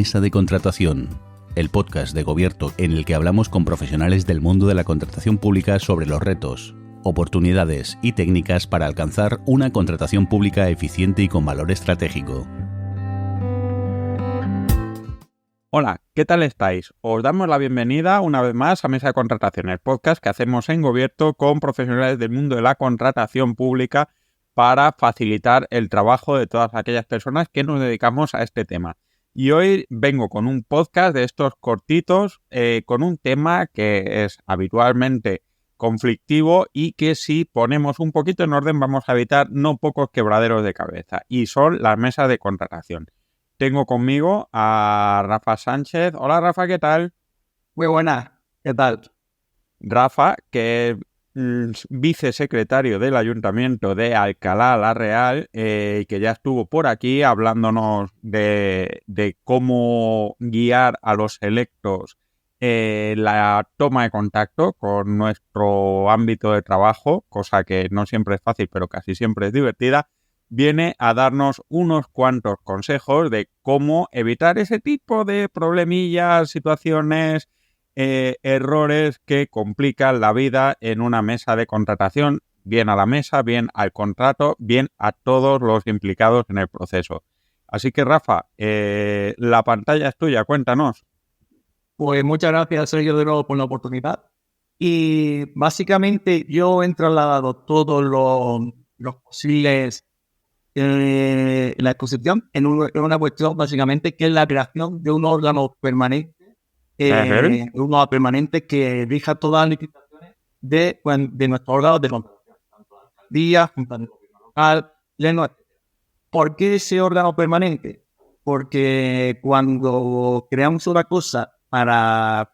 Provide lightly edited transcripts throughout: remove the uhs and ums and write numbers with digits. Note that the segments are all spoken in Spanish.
Mesa de Contratación, el podcast de Gobierto en el que hablamos con profesionales del mundo de la contratación pública sobre los retos, oportunidades y técnicas para alcanzar una contratación pública eficiente y con valor estratégico. Hola, ¿qué tal estáis? Os damos la bienvenida una vez más a Mesa de Contratación, el podcast que hacemos en Gobierto con profesionales del mundo de la contratación pública para facilitar el trabajo de todas aquellas personas que nos dedicamos a este tema. Y hoy vengo con un podcast de estos cortitos con un tema que es habitualmente conflictivo y que si ponemos un poquito en orden vamos a evitar no pocos quebraderos de cabeza, y son las mesas de contratación. Tengo conmigo a Rafa Sánchez. Hola Rafa, ¿qué tal? Muy buena, ¿qué tal? Rafa, que es vicesecretario del Ayuntamiento de Alcalá la Real, que ya estuvo por aquí hablándonos de cómo guiar a los electos la toma de contacto con nuestro ámbito de trabajo, cosa que no siempre es fácil, pero casi siempre es divertida. Viene a darnos unos cuantos consejos de cómo evitar ese tipo de problemillas, situaciones, errores que complican la vida en una mesa de contratación, bien a la mesa, bien al contrato, bien a todos los implicados en el proceso. Así que Rafa, la pantalla es tuya, cuéntanos. Pues muchas gracias, Sergio, de nuevo por la oportunidad. Y básicamente yo he trasladado todos los posibles la exposición en una cuestión básicamente que es la creación de un órgano permanente, un órgano permanente que rija todas las licitaciones de nuestros órganos de contratación, tanto la alcaldía, junta de gobierno local, etc. ¿Por qué ese órgano permanente? Porque cuando creamos una cosa para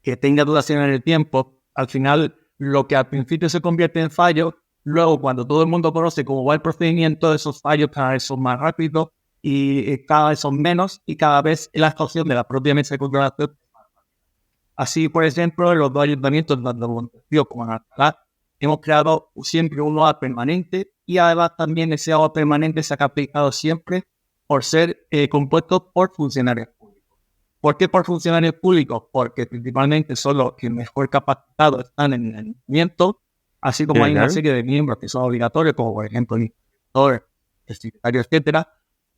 que tenga duración en el tiempo, al final lo que al principio se convierte en fallo, luego cuando todo el mundo conoce cómo va el procedimiento, esos fallos cada vez son más rápidos y cada vez son menos, y cada vez la actuación de la propia mesa de contratación es más rápida. Así, por ejemplo, en los dos ayuntamientos, tanto Montevideo como en Alcalá, hemos creado siempre un OA permanente, y además también ese OA permanente se ha aplicado siempre por ser compuesto por funcionarios públicos. ¿Por qué por funcionarios públicos? Porque principalmente son los que mejor capacitados están en el ayuntamiento, así como hay una serie de miembros que son obligatorios, como por ejemplo el inspector, el secretario, etcétera.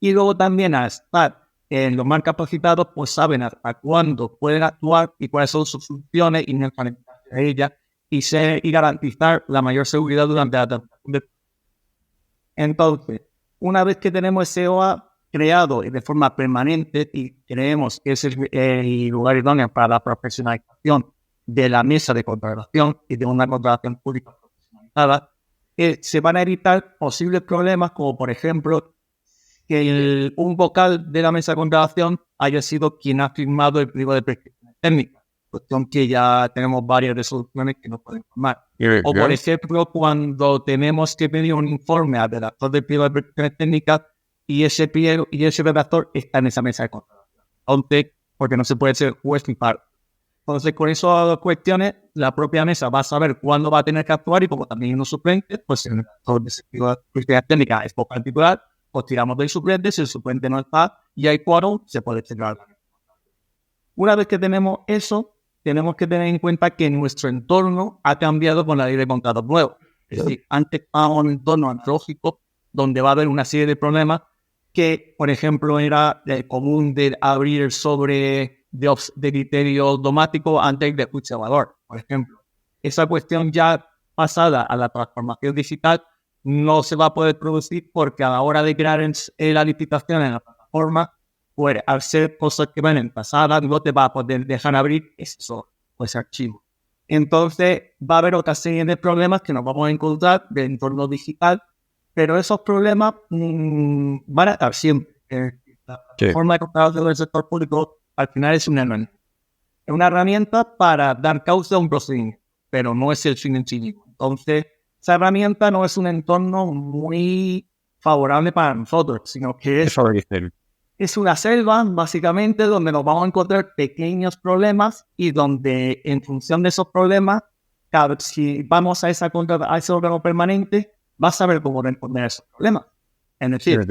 Y luego también al estar en los más capacitados, pues saben hasta cuándo pueden actuar y cuáles son sus funciones y neutralizarse de ellas y garantizar la mayor seguridad durante la tramitación. Entonces, una vez que tenemos ese OA creado de forma permanente y creemos que es el lugar idóneo para la profesionalización de la mesa de contratación y de una contratación pública profesionalizada, se van a evitar posibles problemas como, por ejemplo, que un vocal de la mesa de contratación haya sido quien ha firmado el pliego de prescripciones técnicas, cuestión que ya tenemos varias resoluciones que nos pueden formar. O, por ejemplo, cuando tenemos que pedir un informe al redactor del pliego de prescripciones técnicas y ese redactor está en esa mesa de contratación, porque no se puede ser juez ni parte. Entonces, con esas cuestiones, la propia mesa va a saber cuándo va a tener que actuar, y como también hay unos suplentes, pues si el redactor de ese pliego de prescripciones técnicas es vocal titular, pues tiramos del suplente. Si el suplente no está y hay quórum, se puede cerrar. Una vez que tenemos eso, tenemos que tener en cuenta que nuestro entorno ha cambiado con la ley de contratos nuevos. Es decir, antes estábamos en un entorno analógico donde va a haber una serie de problemas que, por ejemplo, era común de abrir el sobre de criterio automático antes de escuchar valor, por ejemplo. Esa cuestión ya pasada a la transformación digital no se va a poder producir, porque a la hora de crear la licitación en la plataforma, pues al ser cosas que vienen pasadas, no te va a poder dejar abrir ese archivo. Entonces va a haber otra serie de problemas que nos vamos a encontrar del entorno digital, pero esos problemas van a estar siempre. La plataforma de contratación del sector público al final es una herramienta para dar causa a un procedimiento, pero no es el fin en sí mismo. Entonces, esa herramienta no es un entorno muy favorable para nosotros, sino que es una selva, básicamente, donde nos vamos a encontrar pequeños problemas y donde, en función de esos problemas, si vamos a ese órgano permanente, va a saber cómo responder a esos problemas. Es decir,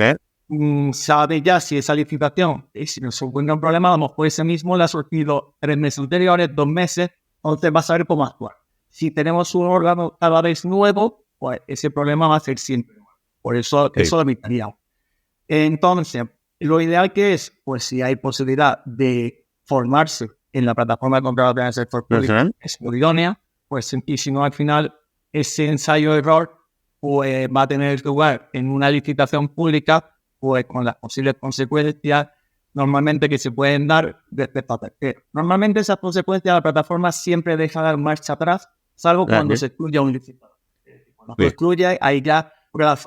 sabe ya si esa licitación, y si nos encuentra un problema, a lo mejor ese mismo le ha surgido 3 meses anteriores, 2 meses, entonces va a saber cómo actuar. Si tenemos un órgano cada vez nuevo, pues ese problema va a ser siempre nuevo. Por eso, eso lo evitaríamos. Entonces, lo ideal que es, pues si hay posibilidad de formarse en la plataforma de contratación del sector público, es muy idónea, pues, y si no, al final, ese ensayo-error pues, va a tener lugar en una licitación pública, pues con las posibles consecuencias normalmente que se pueden dar respecto a terceros. Normalmente esas consecuencias la plataforma siempre deja dar marcha atrás, salvo cuando se excluye a un licitador. Cuando se excluye, ahí ya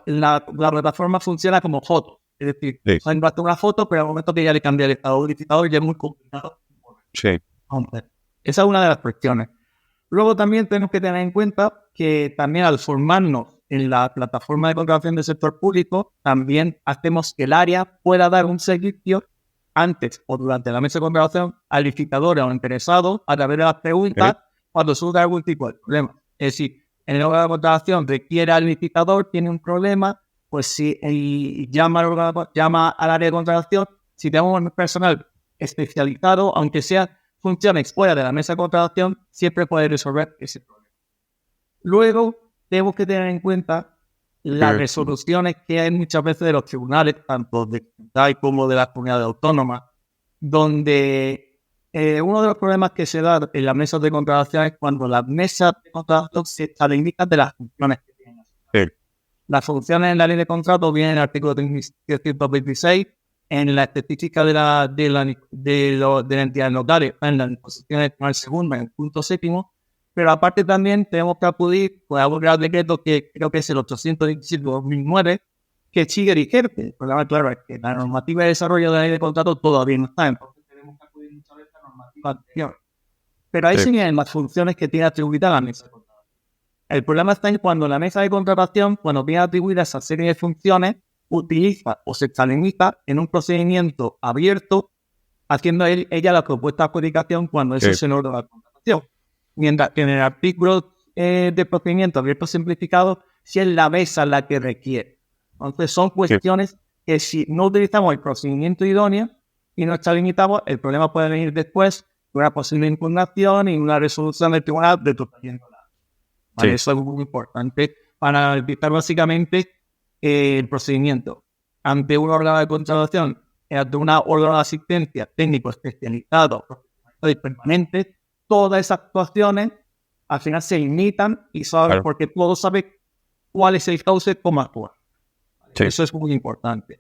la plataforma funciona como foto. Es decir, se impacta una foto, pero al momento que ya le cambia el estado del licitador ya es muy complicado. Entonces, esa es una de las cuestiones. Luego también tenemos que tener en cuenta que también al formarnos en la plataforma de contratación del sector público, también hacemos que el área pueda dar un servicio antes o durante la mesa de contratación al licitador o interesado a través de las preguntas cuando surge algún tipo de problema. Es decir, en la hora de contratación requiere al licitador, tiene un problema, pues si llama al área de contratación, si tenemos un personal especializado, aunque sea funciones fuera de la mesa de contratación, siempre puede resolver ese problema. Luego, tenemos que tener en cuenta las resoluciones que hay muchas veces de los tribunales, tanto de Comunidad como de las comunidades autónomas, donde uno de los problemas que se da en las mesas de contratación es cuando las mesas de contratación se extralimitan de las funciones que tienen. Las funciones en la ley de contrato vienen en el artículo 326, en la específica de la entidad local, en las disposiciones del segundo, en el punto 7º, pero aparte también tenemos que acudir pues, a un real decreto que creo que es el 817/2009, que sigue vigente. El problema, claro, es que la normativa de desarrollo de la ley de contrato todavía no está, entonces tenemos que acudir muchas veces a la normativa anterior. Pero ahí siguen las funciones que tiene atribuida la mesa de contratación. El problema está en cuando la mesa de contratación, cuando tiene atribuida esa serie de funciones, utiliza o se extralimita en un procedimiento abierto, haciendo ella la propuesta de adjudicación cuando eso se logra la contratación. Mientras que en el artículo de procedimiento abierto simplificado, si es la mesa la que requiere. Entonces son cuestiones que si no utilizamos el procedimiento idóneo y no extralimitamos, el problema puede venir después de una posible impugnación y una resolución del tribunal de tutela. ¿Vale? Eso es muy importante para analizar básicamente el procedimiento. Ante un órgano de contratación, ante una órgano de asistencia técnico especializado, profesional y permanente, todas esas actuaciones al final se limitan y saben porque todos saben cuál es el cauce, cómo actuar. Eso es muy importante.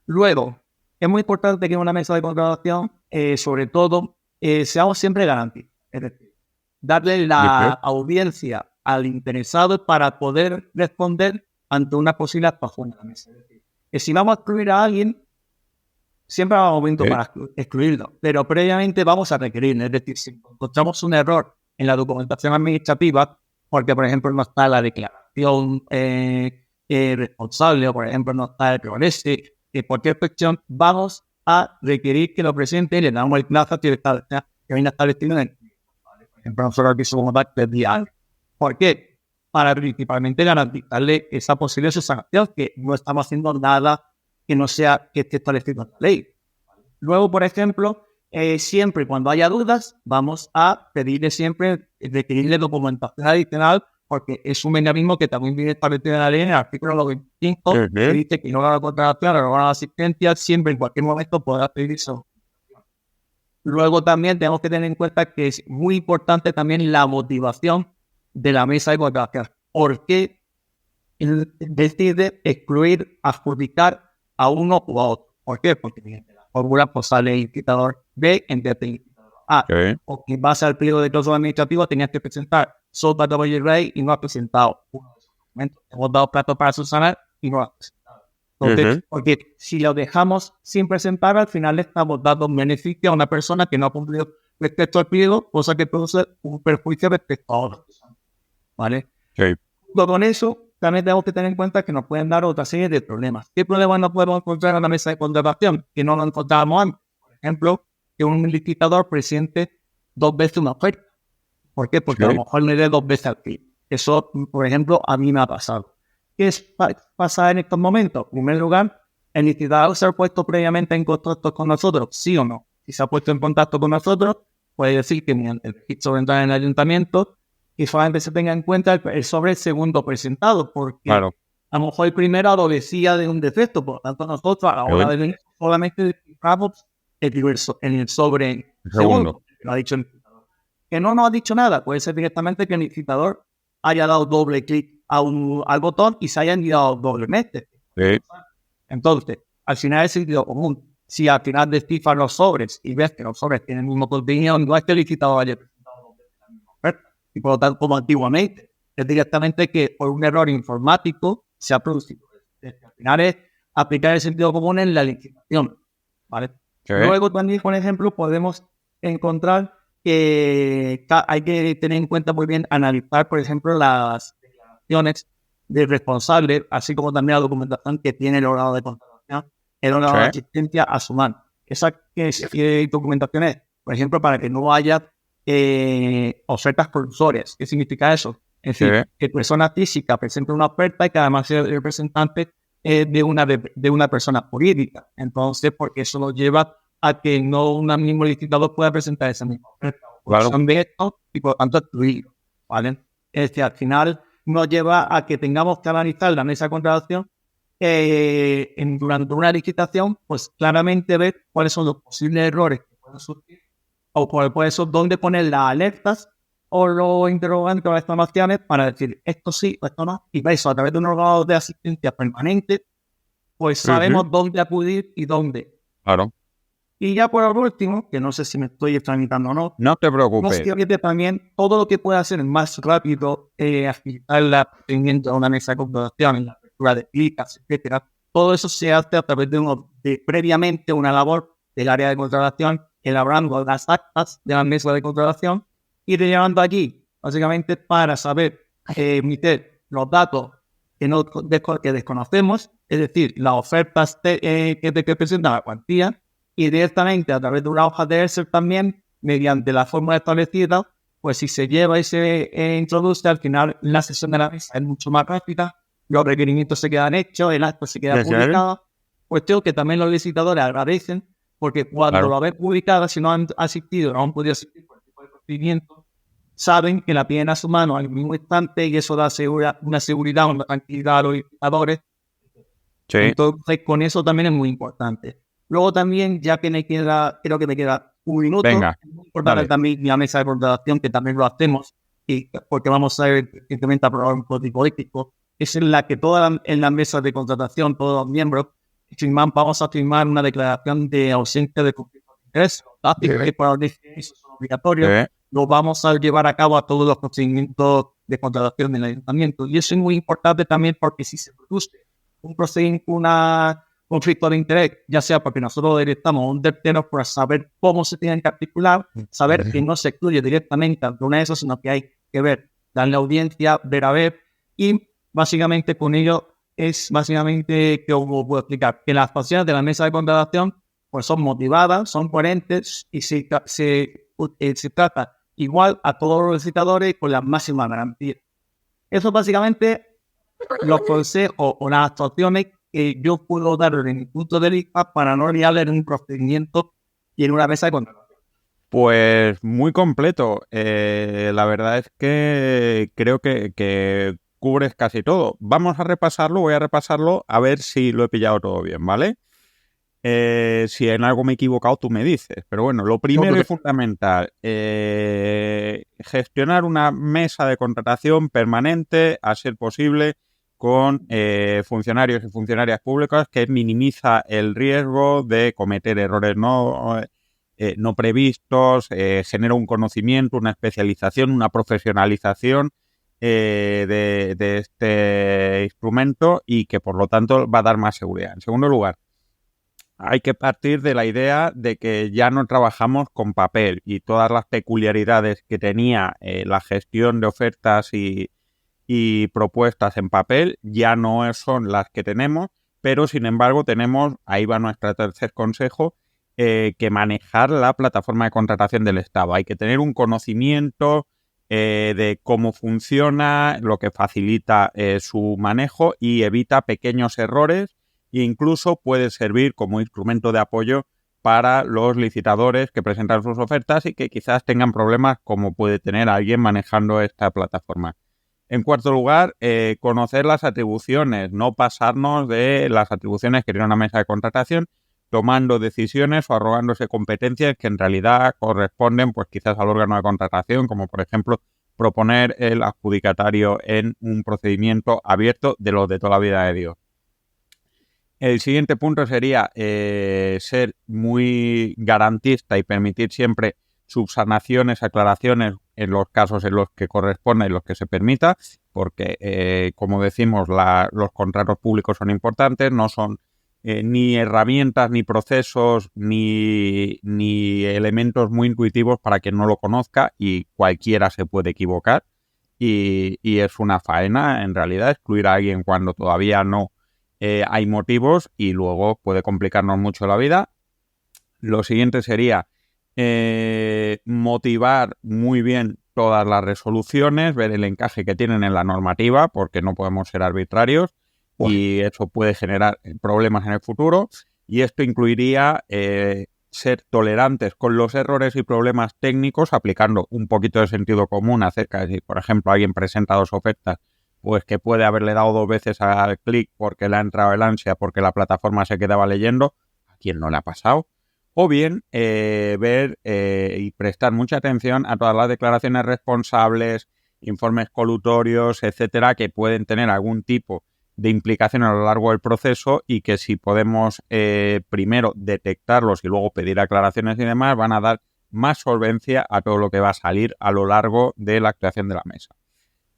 Luego, es muy importante que en una mesa de contratación, sobre todo, seamos siempre garantistas. Es decir, darle la audiencia al interesado para poder responder ante una posible actuación de la mesa. Es decir, que si vamos a excluir a alguien, siempre va a haber un momento para excluirlo, pero previamente vamos a requerirlo. Es decir, si encontramos un error en la documentación administrativa, porque por ejemplo no está la declaración responsable, o por ejemplo no está el progreso, cualquier cuestión, vamos a requerir que lo presente y le damos el plazo que viene establecido en el ¿vale? Por ejemplo, nosotros aquí somos parte diario. ¿Por qué? Para principalmente garantizarle esa posible sanción, que no estamos haciendo nada que no sea que esté establecido en la ley. Luego, por ejemplo, siempre cuando haya dudas, vamos a pedirle siempre, requerirle documentación adicional, porque es un mecanismo que también viene establecido en la ley, en el artículo 25, que dice que no va a contratación, no va a asistencia, siempre en cualquier momento podrá pedir eso. Luego también tenemos que tener en cuenta que es muy importante también la motivación de la mesa de contratación. ¿Por qué decide excluir, adjudicar a uno u a otro? ¿Por qué? Porque mediante la fórmula pues sale el indicador B en vez del indicador A. O que en base al pliego de cláusula administrativa tenías que presentar Sopa W. Rey y no ha presentado uno de esos documentos. Hemos dado plazo para subsanar y no ha presentado. Entonces, porque si lo dejamos sin presentar, al final le estamos dando un beneficio a una persona que no ha cumplido respecto al pliego, cosa que produce un perjuicio respecto a otros. ¿Vale? Con eso, también tenemos que tener en cuenta que nos pueden dar otra serie de problemas. ¿Qué problemas nos podemos encontrar en la mesa de contratación? Que no nos encontrábamos antes. Por ejemplo, que un licitador presente 2 veces una oferta. ¿Por qué? Porque a lo mejor le dé 2 veces al cliente. Eso, por ejemplo, a mí me ha pasado. ¿Qué pasa en estos momentos? En primer lugar, ¿El licitador se ha puesto previamente en contacto con nosotros? ¿Sí o no? Si se ha puesto en contacto con nosotros, puede decir que mediante el registro de entrada en el ayuntamiento, que solamente se tenga en cuenta el sobre segundo presentado, porque Claro. a lo mejor el primero adolecía de un defecto, por lo tanto nosotros a la hora de venir solamente desciframos en el sobre segundo. Lo ha dicho el licitador. Que no nos ha dicho nada, puede ser directamente que el licitador haya dado doble clic al botón y se haya enviado doblemente. Sí. Entonces, al final es sentido común. Si al final descifras los sobres y ves que los sobres tienen el mismo contenido, no es que el licitador haya presentado la misma oferta. Y por lo tanto, como antiguamente, es directamente que por un error informático se ha producido. Al final es aplicar el sentido común en la licitación, ¿vale? Sí. Luego también, por ejemplo, podemos encontrar que hay que tener en cuenta muy bien, analizar, por ejemplo, las declaraciones del responsable, así como también la documentación que tiene el órgano de contratación, el órgano de asistencia a su mano. Esa documentación es, por ejemplo, para que no haya ofertas provisorias. ¿Qué significa eso? Es decir, que persona física presente una oferta y que además sea el representante de una persona jurídica. Entonces, porque eso nos lleva a que no un mismo licitador pueda presentar esa misma oferta. Claro. Son de esto y por lo tanto excluirlo, ¿vale? Al final nos lleva a que tengamos que analizar la mesa de contratación durante una licitación, pues claramente ver cuáles son los posibles errores que pueden surgir o por eso dónde poner las alertas o los interrogantes o las exclamaciones para decir esto sí o esto no. Y para eso, a través de un órgano de asistencia permanente, pues sabemos dónde acudir y dónde. Claro. Y ya por último, que no sé si me estoy extrañando o no. No te preocupes. Básicamente también todo lo que pueda hacer más rápido, agilizar el procedimiento de una mesa de contratación, la apertura de plicas, etcétera. Todo eso se hace a través de previamente una labor del área de contratación, elaborando las actas de la mesa de contratación y rellenando allí, básicamente para saber emitir los datos que desconocemos, es decir, las ofertas que presentan la cuantía, y directamente a través de una hoja de Excel también, mediante la fórmula establecida, pues si se lleva y se introduce, al final la sesión de la mesa es mucho más rápida, los requerimientos se quedan hechos, el acto se queda publicado, cuestión que también los licitadores agradecen, porque cuando lo ven publicado, si no han asistido, no han podido asistir por el tipo de procedimiento, saben que la tienen a su mano al mismo instante y eso da una seguridad, una tranquilidad a los licitadores. Sí. Entonces, con eso también es muy importante. Luego también, ya que creo que me queda un minuto, venga, es muy importante también la mesa de contratación, que también lo hacemos, y porque vamos a ver recientemente aprobar un código político, es en la que en la mesa de contratación, todos los miembros, vamos a firmar una declaración de ausencia de conflicto de interés. Los datos que para eso son obligatorios, lo vamos a llevar a cabo a todos los procedimientos de contratación del ayuntamiento. Y eso es muy importante también porque si se produce un conflicto de interés, ya sea porque nosotros directamos a un tercero para saber cómo se tienen que articular, saber que no se excluye directamente ante una de esas, sino que hay que ver, darle audiencia, ver a ver, y básicamente con ello es básicamente, como puedo explicar, que las acciones de la mesa de contratación pues son motivadas, son coherentes y se trata igual a todos los licitadores con la máxima garantía. Eso básicamente los consejos o las actuaciones que yo puedo dar desde mi punto de vista para no liarle en un procedimiento y en una mesa de contratación. Pues muy completo. La verdad es que creo que cubres casi todo. Vamos a repasarlo, voy a repasarlo a ver si lo he pillado todo bien, ¿vale? Si en algo me he equivocado, tú me dices. Pero bueno, lo primero y fundamental, gestionar una mesa de contratación permanente, a ser posible, con funcionarios y funcionarias públicas, que minimiza el riesgo de cometer errores no previstos, genera un conocimiento, una especialización, una profesionalización de este instrumento y que por lo tanto va a dar más seguridad. En segundo lugar, hay que partir de la idea de que ya no trabajamos con papel y todas las peculiaridades que tenía la gestión de ofertas y propuestas en papel ya no son las que tenemos, pero sin embargo tenemos, ahí va nuestro tercer consejo, que manejar la plataforma de contratación del Estado. Hay que tener un conocimiento de cómo funciona, lo que facilita su manejo y evita pequeños errores e incluso puede servir como instrumento de apoyo para los licitadores que presentan sus ofertas y que quizás tengan problemas como puede tener alguien manejando esta plataforma. En cuarto lugar, conocer las atribuciones, no pasarnos de las atribuciones que tiene una mesa de contratación, tomando decisiones o arrogándose competencias que en realidad corresponden pues quizás al órgano de contratación, como por ejemplo proponer el adjudicatario en un procedimiento abierto de los de toda la vida de Dios. El siguiente punto sería ser muy garantista y permitir siempre subsanaciones, aclaraciones en los casos en los que corresponda y los que se permita, porque, como decimos, los contratos públicos son importantes, no son ni herramientas, ni procesos, ni elementos muy intuitivos para quien no lo conozca, y cualquiera se puede equivocar y es una faena, en realidad, excluir a alguien cuando todavía no hay motivos y luego puede complicarnos mucho la vida. Lo siguiente sería motivar muy bien todas las resoluciones, ver el encaje que tienen en la normativa, porque no podemos ser arbitrarios y eso puede generar problemas en el futuro. Y esto incluiría ser tolerantes con los errores y problemas técnicos, aplicando un poquito de sentido común acerca de si, por ejemplo, alguien presenta 2 ofertas, pues que puede haberle dado 2 veces al clic porque le ha entrado el ansia, porque la plataforma se quedaba leyendo, a quien no le ha pasado. O bien ver y prestar mucha atención a todas las declaraciones responsables, informes colutorios, etcétera, que pueden tener algún tipo de implicación a lo largo del proceso y que si podemos primero detectarlos y luego pedir aclaraciones y demás, van a dar más solvencia a todo lo que va a salir a lo largo de la actuación de la mesa.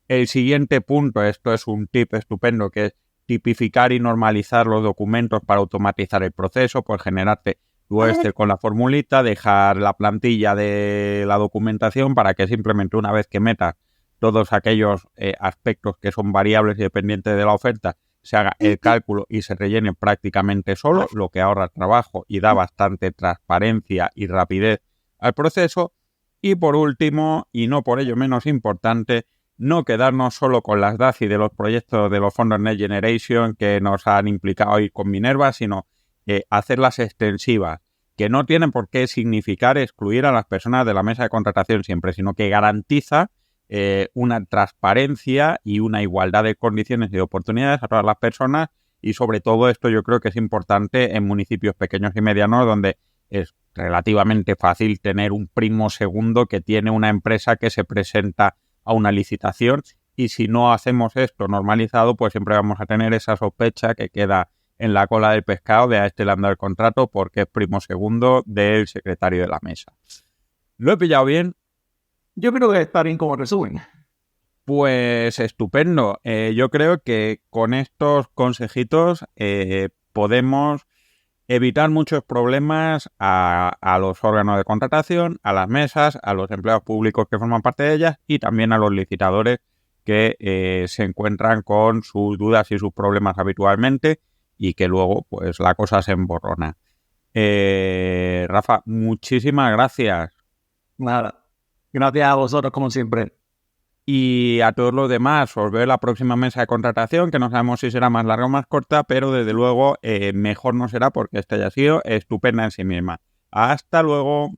El siguiente punto, esto es un tip estupendo, que es tipificar y normalizar los documentos para automatizar el proceso, pues generarte tu Excel con la formulita, dejar la plantilla de la documentación para que simplemente una vez que metas todos aquellos aspectos que son variables y dependientes de la oferta, se haga el cálculo y se rellene prácticamente solo, lo que ahorra trabajo y da bastante transparencia y rapidez al proceso. Y por último, y no por ello menos importante, no quedarnos solo con las DACI de los proyectos de los fondos Next Generation que nos han implicado hoy con Minerva, sino hacerlas extensivas, que no tienen por qué significar excluir a las personas de la mesa de contratación siempre, sino que garantiza una transparencia y una igualdad de condiciones y de oportunidades a todas las personas, y sobre todo esto yo creo que es importante en municipios pequeños y medianos donde es relativamente fácil tener un primo segundo que tiene una empresa que se presenta a una licitación, y si no hacemos esto normalizado, pues siempre vamos a tener esa sospecha que queda en la cola del pescado de a este le han dado el contrato porque es primo segundo del secretario de la mesa. ¿Lo he pillado bien? Yo creo que está bien como resumen. Pues estupendo. Yo creo que con estos consejitos podemos evitar muchos problemas a los órganos de contratación, a las mesas, a los empleados públicos que forman parte de ellas y también a los licitadores que se encuentran con sus dudas y sus problemas habitualmente y que luego pues la cosa se emborrona. Rafa, muchísimas gracias. Nada. Gracias a vosotros como siempre. Y a todos los demás, os veo en la próxima mesa de contratación, que no sabemos si será más larga o más corta, pero desde luego mejor no será porque esta ya ha sido estupenda en sí misma. ¡Hasta luego!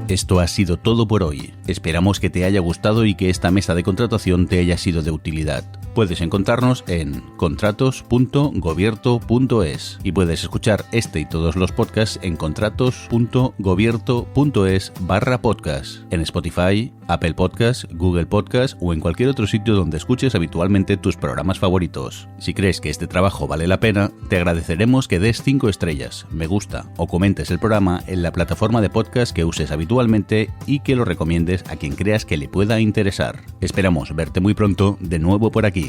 Esto ha sido todo por hoy. Esperamos que te haya gustado y que esta mesa de contratación te haya sido de utilidad. Puedes encontrarnos en contratos.gobierto.es y puedes escuchar este y todos los podcasts en contratos.gobierto.es/podcast, en Spotify, Apple Podcasts, Google Podcasts o en cualquier otro sitio donde escuches habitualmente tus programas favoritos. Si crees que este trabajo vale la pena, te agradeceremos que des 5 estrellas, me gusta o comentes el programa en la plataforma de podcast que uses habitualmente y que lo recomiendes a quien creas que le pueda interesar. Esperamos verte muy pronto de nuevo por aquí.